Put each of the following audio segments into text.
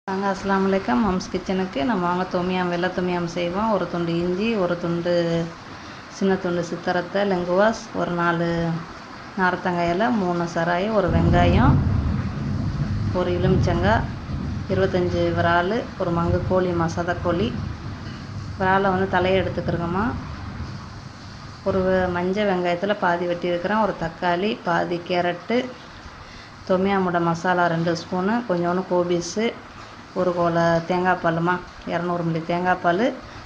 अस्सलामु अलैकुम मम्स किचனுக்கு நம்ம வாங்க தொமியாம் வெள்ளை தொமியாம் செய்வோம். ஒரு துண்டு இஞ்சி, ஒரு துண்டு சின்ன துண்டு சித்தரத்தை, லெங்குவாஸ், ஒரு 4 நார்த்தங்காய் இலை, 3 சராய், ஒரு வெங்காயம், ஒரு எலுமிச்சங்காய், 25 விரால், ஒரு மங்கு கோழிம்மா, சதக்கோழி. விராலை வந்து தலையை எடுத்துக்கிறோங்கம்மா. ஒரு மஞ்சள் வெங்காயத்தில் பாதி வெட்டி இருக்கிறேன், ஒரு தக்காளி, பாதி கேரட்டு, தொமியாமோட மசாலா 2 ஸ்பூனு, கொஞ்சோண்டு கோபிஸு, ஒரு கோலை தேங்காய் பாலுமா, 200 மில்லி தேங்காய் பால்,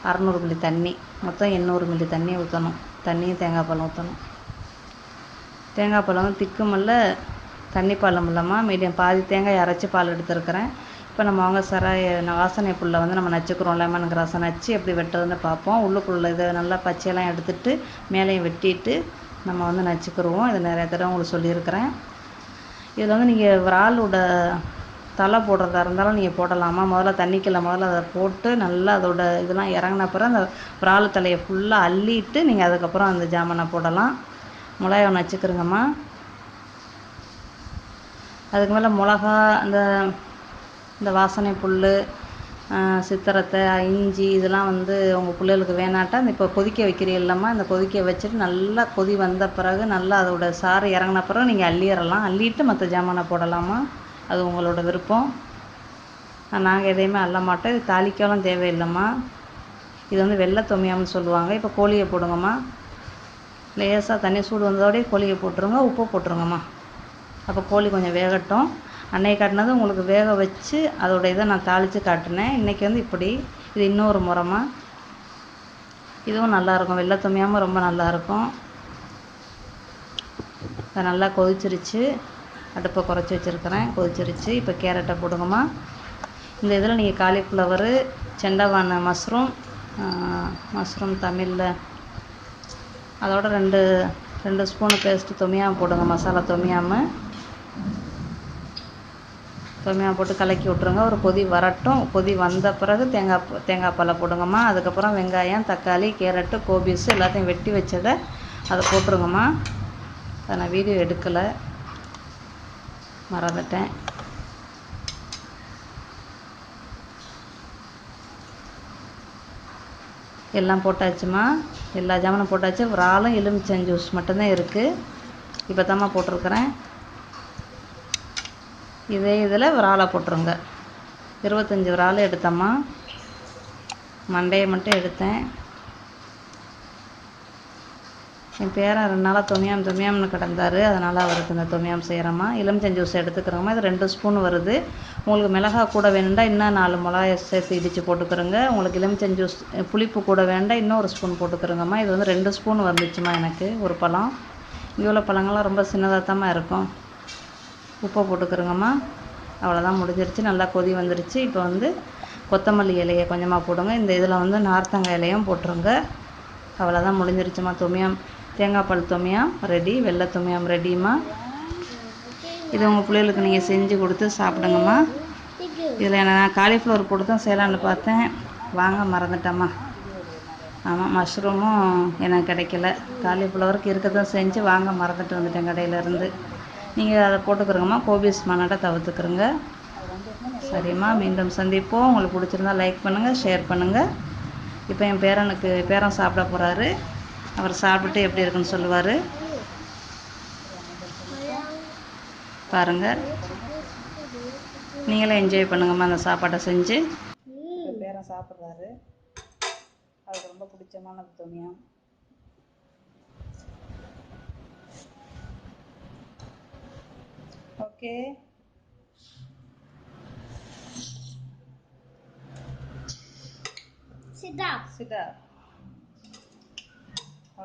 600 மில்லி தண்ணி, மொத்தம் 800 மில்லி தண்ணி ஊற்றணும். தண்ணியும் தேங்காய் பால் ஊற்றணும். தேங்காய் பால் வந்து திக்குமில்ல தண்ணி பாலும் இல்லைம்மா, மீடியம். பாதி தேங்காய் அரைச்சி பால் எடுத்துருக்கிறேன். இப்போ நம்ம அவங்க வாசனை புல்லை வந்து நம்ம நச்சுக்கிறோம். லெமன் கிராஸை நச்சு எப்படி வெட்டுறதுன்னு பார்ப்போம். உள்ளுக்குள்ளே இதை நல்லா பச்சையெல்லாம் எடுத்துட்டு மேலேயும் வெட்டிட்டு நம்ம வந்து நச்சுக்கிடுவோம். இது நிறைய தடவை உங்களுக்கு சொல்லியிருக்கிறேன். இதில் வந்து நீங்கள் விராலோட தலை போடுறதா இருந்தாலும் நீங்கள் போடலாமா. முதல்ல அதை போட்டு நல்லா அதோட இதெல்லாம் இறங்கின பிறகு அந்த விரால் தலையை ஃபுல்லாக அள்ளிட்டு நீங்கள் அதுக்கப்புறம் அந்த ஜாமனை போடலாம். மிளகாய் ஒன்று வச்சுக்கிறோங்கம்மா. அதுக்கு மேலே மிளகா, இந்த வாசனை புல், சித்திரத்தை, இஞ்சி, இதெல்லாம் வந்து உங்கள் பிள்ளைகளுக்கு வேணாட்டா இப்போ கொதிக்க வைக்கிறீங்களாம்மா. இந்த கொதிக்க வச்சுட்டு நல்லா கொதி வந்த பிறகு நல்லா அதோட சாறு இறங்கின பிறகு நீங்கள் அள்ளிடலாம். அள்ளிட்டு மற்ற ஜாமானை போடலாமா. அது உங்களோட விருப்பம். நாங்கள் எதையுமே அள்ள மாட்டோம். இது தாளிக்கலாம் தேவையில்லைம்மா. இது வந்து வெள்ளை தொமியாம்னு சொல்லுவாங்க. இப்போ கோழியை போடுங்கம்மா. லேசாக தண்ணி சூடு வந்ததோடய கோழியை போட்டுருங்க, உப்பு போட்டுருங்கம்மா. அப்போ கோழி கொஞ்சம் வேகட்டும். அன்னைக்கு காட்டினது உங்களுக்கு வேக வச்சு அதோட இதை நான் தாளித்து காட்டினேன். இன்றைக்கி வந்து இப்படி. இது இன்னொரு முறைமா. இதுவும் நல்லாயிருக்கும். வெள்ளை தொமியாமல் ரொம்ப நல்லாயிருக்கும். அதை நல்லா கொதிச்சிருச்சு. அடுப்பை குறைச்சி வச்சுருக்கிறேன். கொதிச்சிருச்சு. இப்போ கேரட்டை போடுங்கம்மா. இந்த இதில் நீங்கள் காலிஃப்ளவரு, செண்டவான மஷ்ரூம் தமிழில் அதோட 2 ஸ்பூனு பேஸ்ட்டு தொமியாம் போடுங்க. மசாலா தொமியாம் போட்டு கலக்கி விட்ருங்க. ஒரு கொதி வரட்டும். கொதி வந்த பிறகு தேங்காய் பாலை போடுங்கம்மா. அதுக்கப்புறம் வெங்காயம், தக்காளி, கேரட்டு, கோபிஸு எல்லாத்தையும் வெட்டி வச்சதை அதை போட்டுருங்கம்மா. அதை நான் வீடியோ எடுக்கலை, மறந்துட்டேன். எல்லாம் போட்டாச்சுமா. எல்லா ஜாமானும் போட்டாச்சு. விராலும் எலுமிச்சம் ஜூஸ் மட்டும்தான் இருக்குது. இப்போ தாம்மா போட்டிருக்கிறேன். இதே இதில் விராலை போட்டுருங்க. 25 விரால் எடுத்தம்மா. மண்டையை மட்டும் எடுத்தேன். என் பேரன் 2 நாளாக தொமியாம்னு கிடந்தார். அதனால் அவருக்கு இந்த தொமியாம் செய்கிறோம்மா. எலுமிச்சம் ஜூஸ் எடுத்துக்கிறோம்மா. இது 2 ஸ்பூன் வருது. உங்களுக்கு மிளகா கூட வேணுண்டா இன்னும் 4 மிளகாயை சேர்த்து இடித்து போட்டுக்கிறோங்க. உங்களுக்கு எலுமிச்சம் ஜூஸ் புளிப்பு கூட வேண்டாம், இன்னும் 1 ஸ்பூன் போட்டுக்கிறோங்கம்மா. இது வந்து 2 ஸ்பூன் வந்துச்சுமா எனக்கு ஒரு பழம். இங்கே உள்ள பழங்கள்லாம் ரொம்ப சின்னதாக தாம்மா இருக்கும். உப்பை போட்டுக்கிறோங்கம்மா. அவ்வளோதான், முடிஞ்சிருச்சு. நல்லா கொதி வந்துருச்சு. இப்போ வந்து கொத்தமல்லி இலையை கொஞ்சமாக போடுங்க. இந்த இதில் வந்து நார்த்தங்காய் இலையும் போட்டுருங்க. அவ்வளோதான், முடிஞ்சிருச்சுமா. தேங்காய் பால் தொமியாம் ரெடி. வெள்ளை தொமியாம் ரெடிம்மா. இது உங்கள் பிள்ளைகளுக்கு நீங்கள் செஞ்சு கொடுத்து சாப்பிடுங்கம்மா. இதில் நான் காலிஃப்ளவர் போட்டு தான் செய்யலான்னு பார்த்தேன், வாங்க மறந்துட்டேம்மா. ஆமாம், மஷ்ரூமும் எனக்கு கிடைக்கல. காலிஃப்ளவருக்கு இருக்க தான் செஞ்சு வாங்க மறந்துட்டு வந்துட்டேன் கடையிலேருந்து. நீங்கள் அதை போட்டுக்கிறோங்கம்மா. கோபிஸ் மண்ணாட்ட தவிர்த்துக்கிறோங்க. சரிம்மா, மீண்டும் சந்திப்போம். உங்களுக்கு பிடிச்சிருந்தா லைக் பண்ணுங்கள், ஷேர் பண்ணுங்கள். இப்போ என் பேரன் சாப்பிட போகிறாரு. அவர் சாப்பிட்டு எப்படி இருக்குன்னு சொல்லுவார் பாருங்கள். நீங்களே என்ஜாய் பண்ணுங்கம்மா அந்த சாப்பாட்டை செஞ்சு. பேரன் சாப்பிட்றாரு. அவருக்கு ரொம்ப பிடிச்சமான tom yum. Okay, sit down.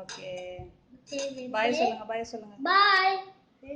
Okay, bye சொல்லுங்க. Bye.